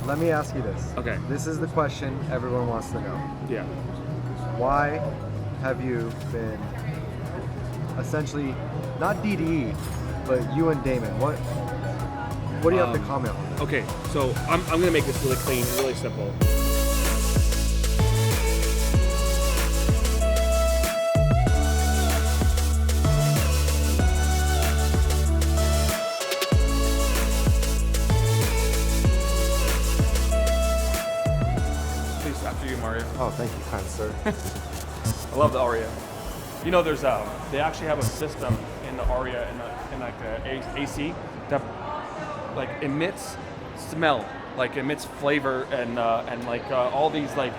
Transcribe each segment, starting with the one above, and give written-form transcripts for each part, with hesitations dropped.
let me ask you this. Okay. This is the question everyone wants to know. Yeah. Why have you been essentially not DDE, but you and Damon? What do you have to comment on that? Okay, so I'm gonna make this really clean, really simple. Please, after you, Mario. Oh, thank you, kind sir. I love the Aria. You know, there's they actually have a system in the Aria in like the AC that like emits smell, like emits flavor and like all these like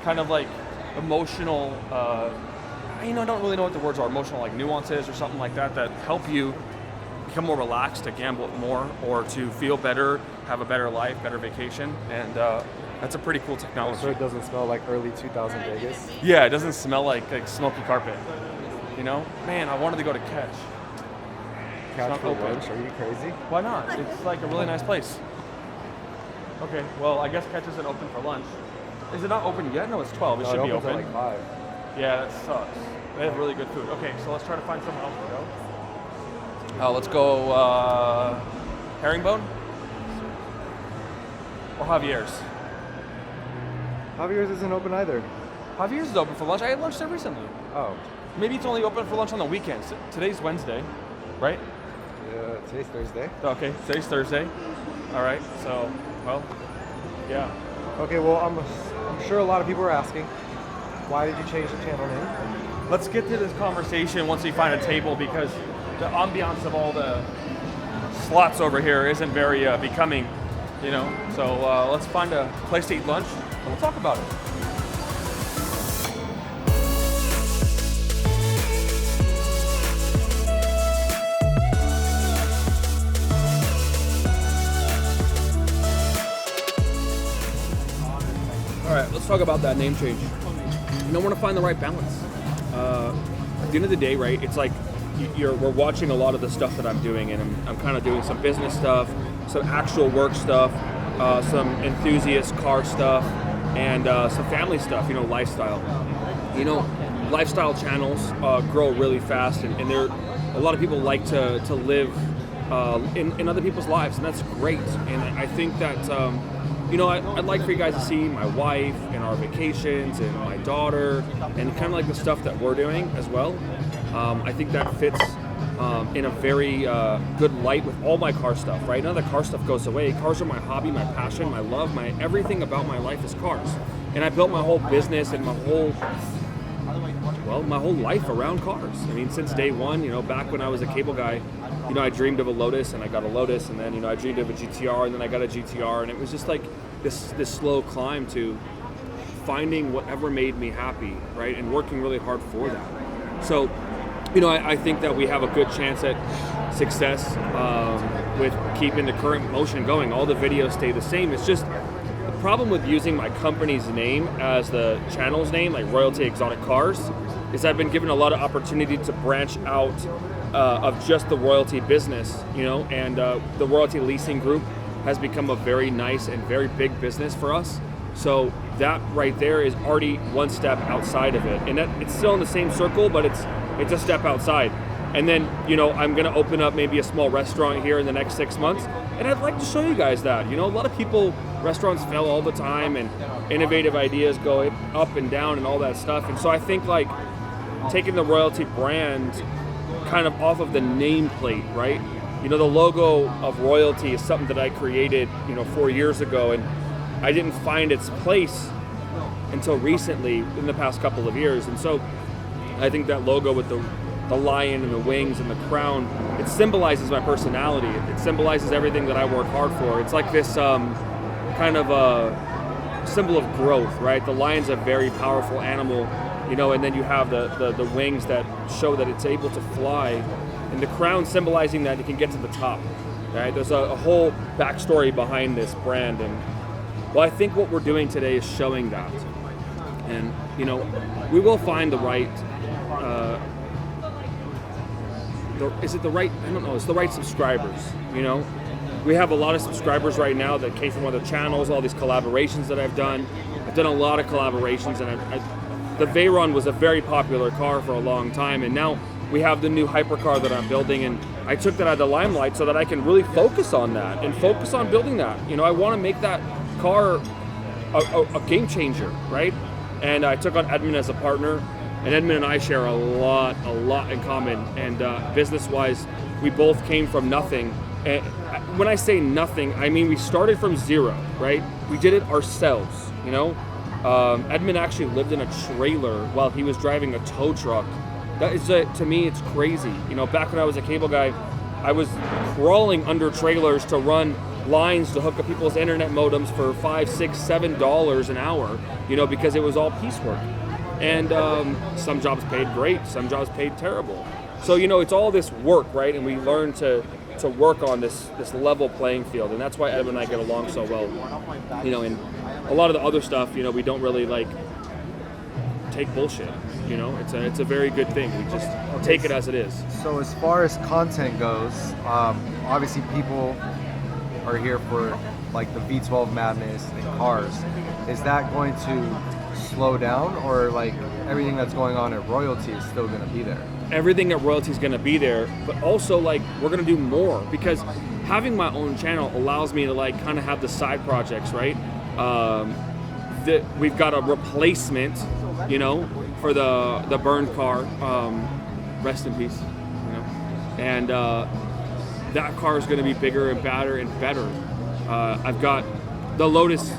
kind of like emotional, I don't really know what the words are, emotional like nuances or something like that help you become more relaxed, to gamble more, or to feel better, have a better life, better vacation, and that's a pretty cool technology. So it doesn't smell like early 2000 Vegas? Yeah, it doesn't smell like smoky carpet. You know? Man, I wanted to go to Catch. Catch for lunch? Are you crazy? Why not? It's like a really nice place. Okay, well, I guess Catch isn't open for lunch. Is it not open yet? No, it's 12. It should be open. At like 5. Yeah, that sucks. They have really good food. Okay, so let's try to find somewhere else to go. Let's go Herringbone or Javier's. Javier's isn't open either. Javier's is open for lunch. I had lunch there recently. Oh. Maybe it's only open for lunch on the weekends. Today's Wednesday, right? Yeah, today's Thursday. Okay, today's Thursday. All right, so, well, yeah. Okay, well, I'm sure a lot of people are asking, why did you change the channel name? Let's get to this conversation once we find a table, because the ambiance of all the slots over here isn't very becoming, you know. So let's find a place to eat lunch and we'll talk about it. All right, let's talk about that name change. You want to find the right balance. At the end of the day, right, it's like we're watching a lot of the stuff that I'm doing, and I'm kind of doing some business stuff, some actual work stuff, some enthusiast car stuff, and some family stuff, lifestyle. Lifestyle channels grow really fast, and a lot of people like to live in other people's lives, and that's great. And I think that I'd like for you guys to see my wife and our vacations and my daughter and kind of like the stuff that we're doing as well. I think that fits in a very good light with all my car stuff, right? None of the car stuff goes away. Cars are my hobby, my passion, my love, everything about my life is cars. And I built my whole business and my whole life around cars. I mean, since day one, back when I was a cable guy, I dreamed of a Lotus, and I got a Lotus, and then, I dreamed of a GTR, and then I got a GTR, and it was just like this slow climb to finding whatever made me happy, right, and working really hard for that. So, I think that we have a good chance at success with keeping the current motion going. All the videos stay the same. It's just the problem with using my company's name as the channel's name, like Royalty Exotic Cars, is I've been given a lot of opportunity to branch out of just the royalty business, and the royalty leasing group has become a very nice and very big business for us. So that right there is already one step outside of it, and it's still in the same circle, but it's a step outside. And then I'm gonna open up maybe a small restaurant here in the next 6 months, and I'd like to show you guys that. A lot of restaurants fail all the time, and innovative ideas go up and down and all that stuff. And so I think like taking the royalty brand kind of off of the nameplate, right? The logo of royalty is something that I created 4 years ago, and I didn't find its place until recently in the past couple of years. And so I think that logo with the lion and the wings and the crown, it symbolizes my personality. It symbolizes everything that I work hard for. It's like this kind of a symbol of growth, right? The lion's a very powerful animal, and then you have the wings that show that it's able to fly, and the crown symbolizing that it can get to the top, right? There's a whole backstory behind this brand, and I think what we're doing today is showing that. And, we will find the right, is it the right, I don't know, it's the right subscribers, we have a lot of subscribers right now that came from other channels, all these collaborations that I've done. I've done a lot of collaborations, and the Veyron was a very popular car for a long time, and now we have the new hypercar that I'm building, and I took that out of the limelight so that I can really focus on that and focus on building that. You know, I want to make that car a game changer, right? And I took on Edmund as a partner, and Edmund and I share a lot in common. And business-wise, we both came from nothing. And when I say nothing, I mean we started from zero, right? We did it ourselves, you know? Edmund actually lived in a trailer while he was driving a tow truck. That is, to me, it's crazy. You know, back when I was a cable guy, I was crawling under trailers to run lines to hook up people's internet modems for $5, $6, $7 an hour, you know, because it was all piecework. And some jobs paid great, some jobs paid terrible. So, you know, it's all this work, right? And we learn to work on this level playing field. And that's why Edmund and I get along so well. You know, and a lot of the other stuff, you know, we don't really like take bullshit. You know, it's a very good thing. We just take it as it is. So as far as content goes, obviously people are here for like the V12 madness and cars. Is that going to slow down, or like everything that's going on at Royalty is still going to be there? Everything at Royalty is going to be there, but also like we're going to do more, because having my own channel allows me to like kind of have the side projects, right? That we've got a replacement, you know, for the burned car. Rest in peace, you know. And that car is going to be bigger and badder and better. I've got the Lotus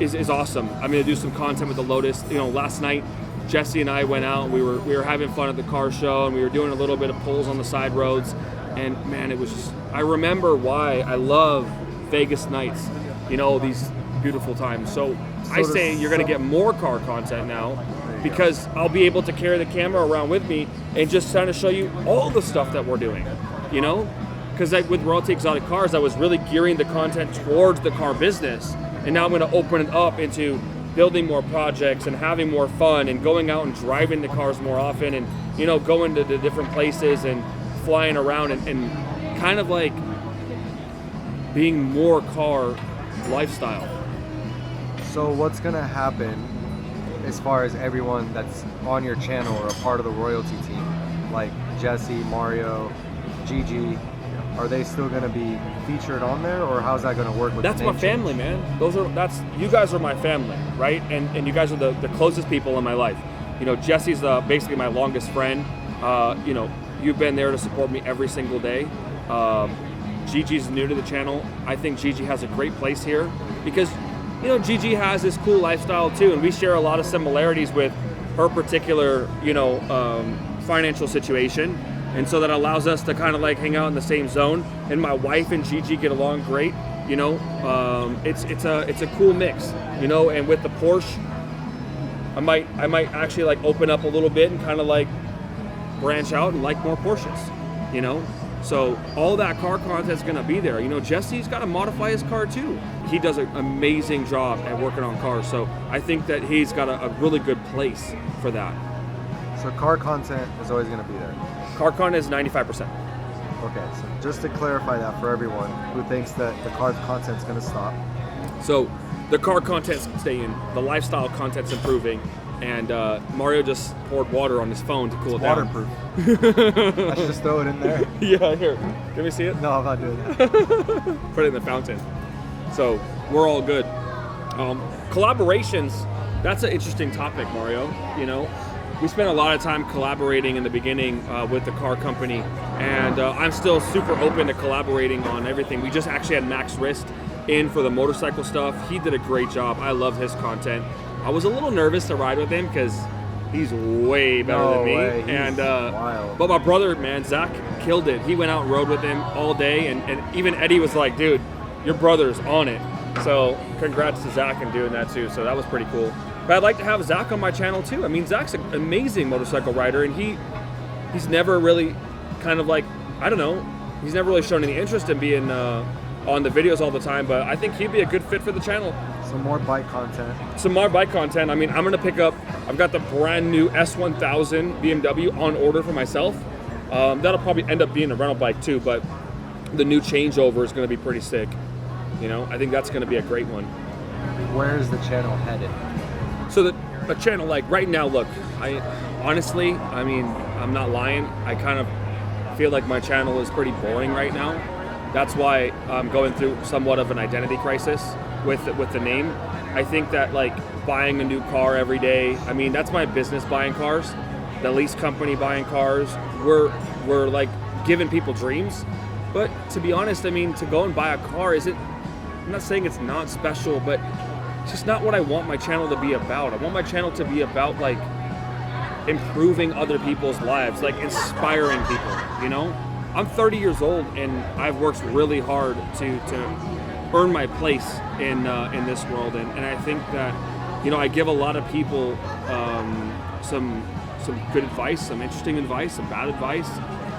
is awesome. I'm going to do some content with the Lotus. You know, last night Jesse and I went out. We were having fun at the car show, and we were doing a little bit of pulls on the side roads. And man, it was just, I remember why I love Vegas nights. You know, these beautiful times. So I say you're going to get more car content now, because I'll be able to carry the camera around with me and just kind of show you all the stuff that we're doing, you know? Because like with Royalty Exotic Cars, I was really gearing the content towards the car business, and now I'm going to open it up into building more projects and having more fun and going out and driving the cars more often, and, you know, going to the different places and flying around and kind of like being more car lifestyle. So what's going to happen as far as everyone that's on your channel or a part of the Royalty team, like Jesse, Mario, Gigi, are they still going to be featured on there, or how's that going to work with That's the my name family, change? man. You guys are my family, right? And you guys are the closest people in my life. You know, Jesse's basically my longest friend. You know, you've been there to support me every single day. Gigi's new to the channel. I think Gigi has a great place here because, you know, Gigi has this cool lifestyle too, and we share a lot of similarities with her particular, you know, financial situation. And so that allows us to kind of like hang out in the same zone. And my wife and Gigi get along great. You know, it's a cool mix. You know, and with the Porsche, I might actually like open up a little bit and kind of like branch out and like more Porsches. You know, so all that car content's gonna be there. You know, Jesse's got to modify his car too. He does an amazing job at working on cars. So I think that he's got a really good place for that. So car content is always going to be there. Car content is 95%. Okay, so just to clarify that for everyone who thinks that the car content's going to stop. So the car content's staying, the lifestyle content's improving, and Mario just poured water on his phone to cool it down. Waterproof. I should just throw it in there. Yeah, here. Can we see it? No, I'm not doing that. Put it in the fountain. So we're all good. Collaborations, that's an interesting topic, Mario. You know, we spent a lot of time collaborating in the beginning with the car company, and I'm still super open to collaborating on everything. We just actually had Max Rist in for the motorcycle stuff. He did a great job. I love his content. I was a little nervous to ride with him because he's way better than me. Way. And wild. But my brother, man, Zach, killed it. He went out and rode with him all day, and even Eddie was like, dude, your brother's on it. So congrats to Zach in doing that too. So that was pretty cool. But I'd like to have Zach on my channel too. I mean, Zach's an amazing motorcycle rider, and he's never really kind of like, I don't know, he's never really shown any interest in being on the videos all the time, but I think he'd be a good fit for the channel. Some more bike content. Some more bike content. I mean, I'm gonna pick up, I've got the brand new S1000 BMW on order for myself. That'll probably end up being a rental bike too, but the new changeover is going to be pretty sick. You know, I think that's going to be a great one. Where is the channel headed? So the channel, like right now, look, I honestly, I mean, I'm not lying. I kind of feel like my channel is pretty boring right now. That's why I'm going through somewhat of an identity crisis with the name. I think that like buying a new car every day, I mean, that's my business, buying cars. The lease company buying cars. We're like giving people dreams. But to be honest, I mean, to go and buy a car isn't, I'm not saying it's not special, but it's just not what I want my channel to be about. I want my channel to be about like improving other people's lives, like inspiring people, you know? I'm 30 years old and I've worked really hard to earn my place in this world, and I think that, you know, I give a lot of people some good advice, some interesting advice, some bad advice,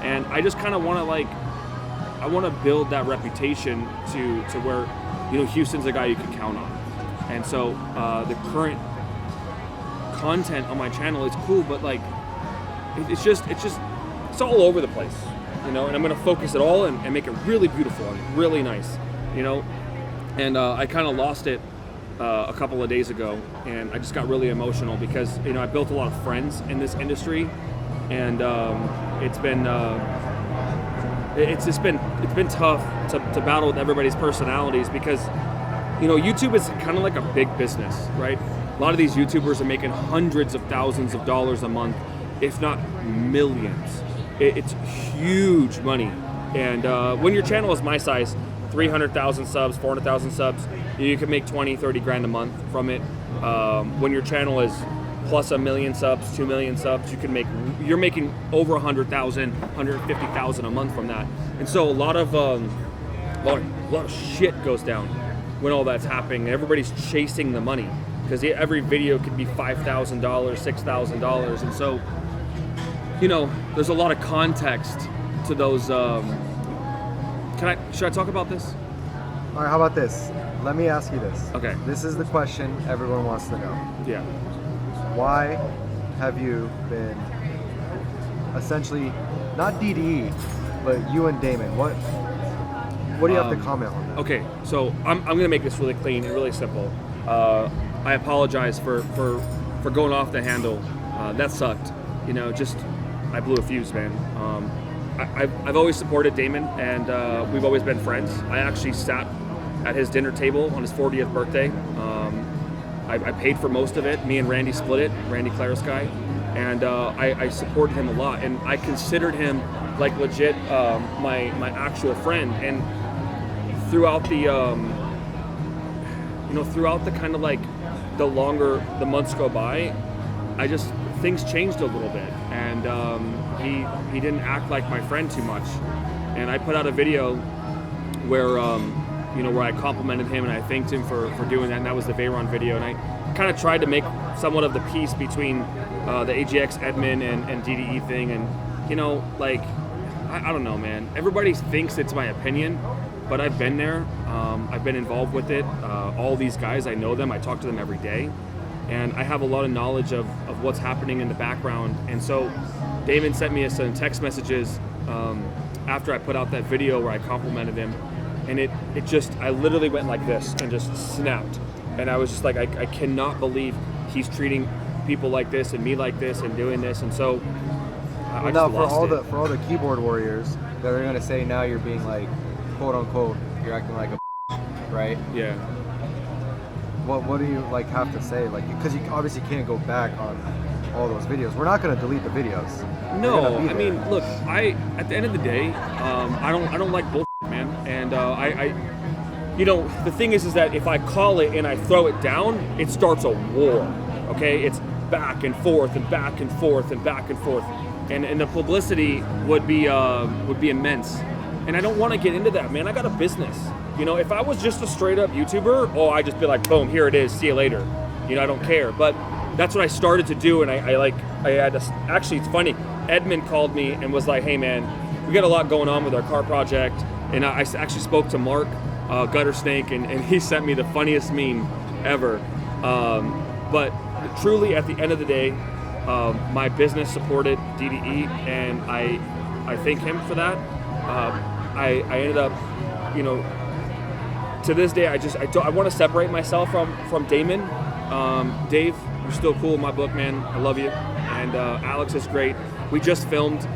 and I just kind of want to like, I want to build that reputation to where, you know, Houston's a guy you can count on. And so the current content on my channel is cool, but like it's all over the place, you know, and I'm going to focus it all and make it really beautiful and really nice, you know. And I kind of lost it a couple of days ago, and I just got really emotional because, you know, I built a lot of friends in this industry, and it's been tough to battle with everybody's personalities because, you know, YouTube is kind of like a big business, right? A lot of these YouTubers are making hundreds of thousands of dollars a month, if not millions. It's huge money. And when your channel is my size, 300,000 subs, 400,000 subs, you can make 20, 30 grand a month from it. When your channel is plus 1 million subs, 2 million subs, you're making over 100,000, 150,000 a month from that. And so a lot of shit goes down when all that's happening. Everybody's chasing the money because every video could be $5,000, $6,000, and so, you know, there's a lot of context to those. Should I talk about this? All right, how about this? Let me ask you this. Okay. This is the question everyone wants to know. Yeah. Why have you been essentially not DDE, but you and Damon? What do you have to comment on that? Okay, so I'm gonna make this really clean and really simple. I apologize for going off the handle. That sucked. You know, just I blew a fuse, man. I've always supported Damon, and we've always been friends. I actually sat at his dinner table on his 40th birthday. I paid for most of it. Me and Randy split it, Randy Clarisky, and I supported him a lot, and I considered him like legit my actual friend. And throughout the throughout the kind of like the longer the months go by, things changed a little bit, and he didn't act like my friend too much. And I put out a video where where I complimented him and I thanked him for doing that, and that was the Veyron video. And I kind of tried to make somewhat of the peace between the AGX admin and DDE thing. And, you know, like, I don't know, man. Everybody thinks it's my opinion, but I've been there. I've been involved with it. All these guys, I know them. I talk to them every day. And I have a lot of knowledge of what's happening in the background. And so Damon sent me some text messages after I put out that video where I complimented him. And I literally went like this and just snapped. And I was just like, I cannot believe he's treating people like this and me like this and doing this. And so I just lost it. For all the keyboard warriors that are going to say now you're being like, quote unquote, you're acting like a right? Yeah. What do you like have to say? Like, because you obviously can't go back on all those videos. We're not going to delete the videos. No, I mean, look, at the end of the day, I don't like bullshit, man. And the thing is that if I call it and I throw it down, it starts a war. Okay, it's back and forth and back and forth and back and forth, and the publicity would be immense. And I don't want to get into that, man. I got a business. You know, if I was just a straight up YouTuber, I'd just be like, boom, here it is, see you later. You know, I don't care. But that's what I started to do, and I had to, actually, it's funny. Edmund called me and was like, hey man, we got a lot going on with our car project. And I actually spoke to Mark, Gutter Snake, and he sent me the funniest meme ever. But truly, at the end of the day, my business supported DDE, and I thank him for that. I ended up, you know, to this day, I want to separate myself from Damon. Dave, you're still cool in my book, man. I love you. And Alex is great. We just filmed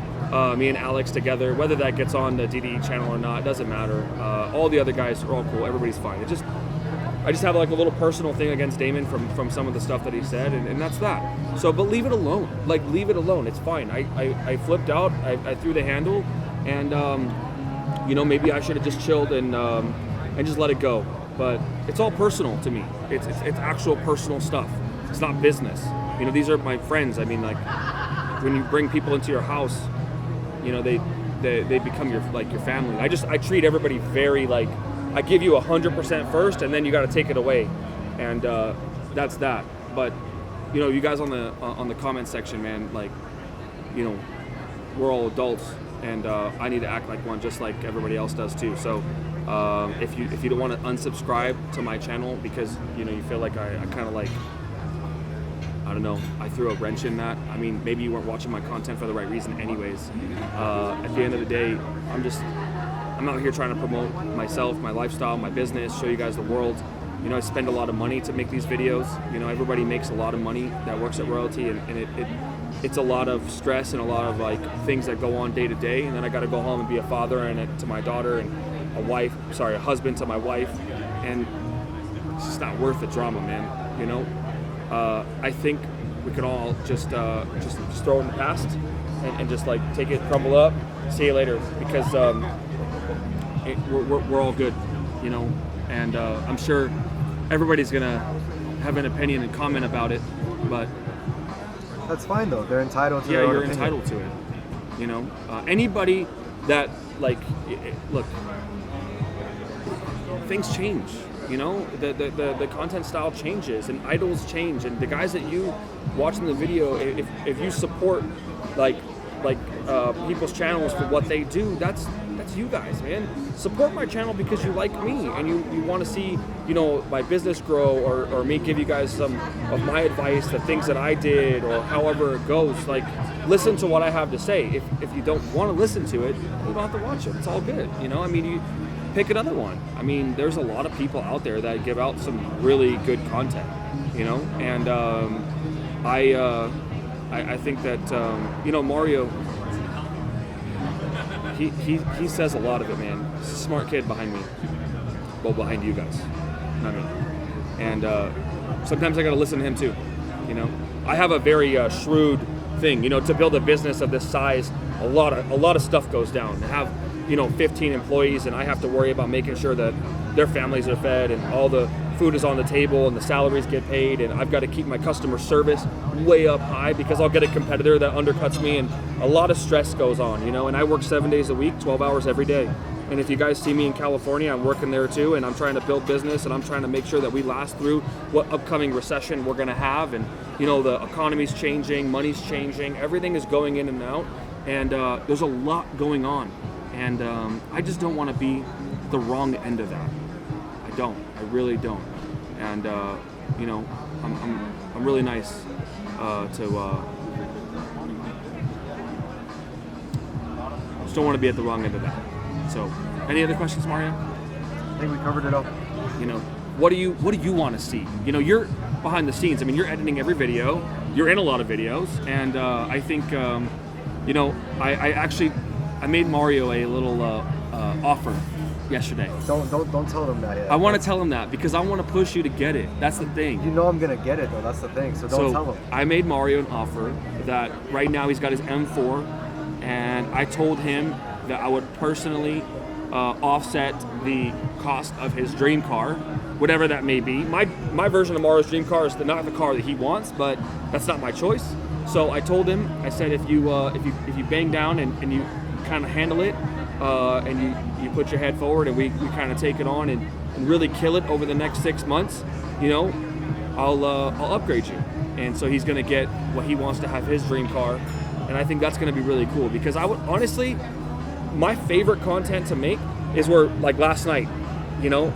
me and Alex together. Whether that gets on the DDE channel or not, doesn't matter. All the other guys are all cool. Everybody's fine. I just have like a little personal thing against Damon from some of the stuff that he said, and that's that. So, but leave it alone. Like, leave it alone. It's fine. I flipped out. I threw the handle, and you know, maybe I should have just chilled and just let it go. But it's all personal to me. It's actual personal stuff. It's not business. You know, these are my friends. I mean, like, when you bring people into your house, you know, they become your family. I treat everybody very, like, I give you 100% first, and then you got to take it away, and that's that. But you know, you guys on the comment section, man, like, you know, we're all adults, and I need to act like one, just like everybody else does too. So if you don't want to unsubscribe to my channel because, you know, you feel like I kind of, like, I don't know, I threw a wrench in that. I mean, maybe you weren't watching my content for the right reason anyways. At the end of the day, I'm out here trying to promote myself, my lifestyle, my business, show you guys the world. You know, I spend a lot of money to make these videos. You know, everybody makes a lot of money that works at Royalty, and it's a lot of stress and a lot of, like, things that go on day to day. And then I got to go home and be a father and to my daughter, and a husband to my wife, and it's just not worth the drama, man. You know, I think we can all just throw it in the past and just, like, take it, crumble up, see you later, because we're all good, you know, and I'm sure everybody's gonna have an opinion and comment about it, but that's fine though. They're entitled to their own opinion. Entitled to it, you know. Anybody that, like, look, things change, you know. The content style changes, and idols change, and the guys that you watch in the video, if you support like people's channels for what they do, that's you guys, man. Support my channel because you like me and you want to see, you know, my business grow, or me give you guys some of my advice, the things that I did, or however it goes. Like, listen to what I have to say. If you don't want to listen to it, you don't have to watch it. It's all good, you know. I mean, you pick another one. I mean, there's a lot of people out there that give out some really good content, you know. And I think that you know, Mario, he says a lot of it, man. He's a smart kid behind me. Well, behind you guys, not me. And sometimes I gotta listen to him too, you know. I have a very shrewd thing, you know. To build a business of this size, a lot of stuff goes down. To have, you know, 15 employees, and I have to worry about making sure that their families are fed and all the food is on the table and the salaries get paid, and I've got to keep my customer service way up high because I'll get a competitor that undercuts me, and a lot of stress goes on, you know. And I work 7 days a week, 12 hours every day. And if you guys see me in California, I'm working there too, and I'm trying to build business, and I'm trying to make sure that we last through what upcoming recession we're gonna have. And, you know, the economy's changing, money's changing, everything is going in and out, and there's a lot going on. And I just don't want to be the wrong end of that. I really don't. And you know, I'm really nice to just don't want to be at the wrong end of that. So, any other questions, Mario? I think we covered it all. You know, what do you want to see? You know, you're behind the scenes. I mean, you're editing every video. You're in a lot of videos, and I think you know, I made Mario a little offer yesterday. Don't tell them that yet. I want to tell him that because I want to push you to get it. That's the thing. You know I'm gonna get it though. That's the thing. So don't tell him. I made Mario an offer that right now he's got his M4, and I told him that I would personally offset the cost of his dream car, whatever that may be. My version of Mario's dream car is not the car that he wants, but that's not my choice. So I told him, I said, if you bang down and you kind of handle it, and you put your head forward, and we kind of take it on and really kill it over the next 6 months, you know, I'll upgrade you. And so he's gonna get what he wants to have, his dream car, and I think that's gonna be really cool because I would honestly, my favorite content to make is where, like last night, you know,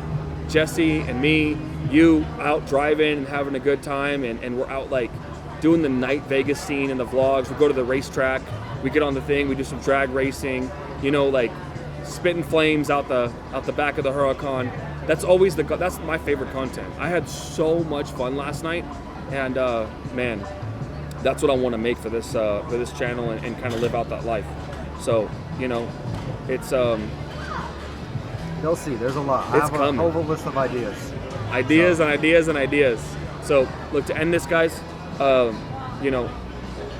Jesse and me, you out driving and having a good time, and we're out like doing the night Vegas scene in the vlogs. We go to the racetrack, we get on the thing, we do some drag racing, you know, like spitting flames out the back of the Huracan. That's my favorite content. I had so much fun last night, and man, that's what I want to make for this channel and kind of live out that life. So, you know, it's You'll see. There's a lot. I have a whole list of ideas. Ideas and ideas and ideas. So, look, to end this, guys, you know,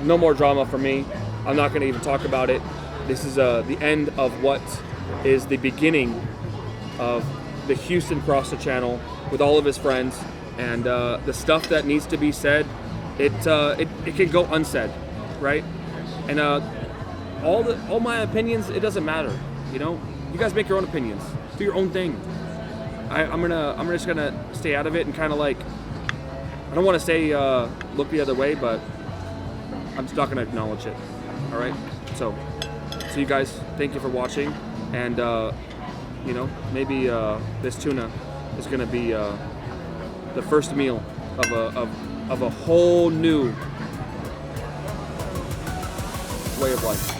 no more drama for me. I'm not going to even talk about it. This is the end of what is the beginning of the Houston Crosta channel with all of his friends, and the stuff that needs to be said, it can go unsaid, right? And all my opinions, it doesn't matter, you know. You guys make your own opinions, do your own thing. I'm just gonna stay out of it and kind of like, I don't want to say look the other way, but I'm just not gonna acknowledge it. All right. So you guys, thank you for watching, and you know, maybe this tuna is gonna be the first meal of a whole new way of life.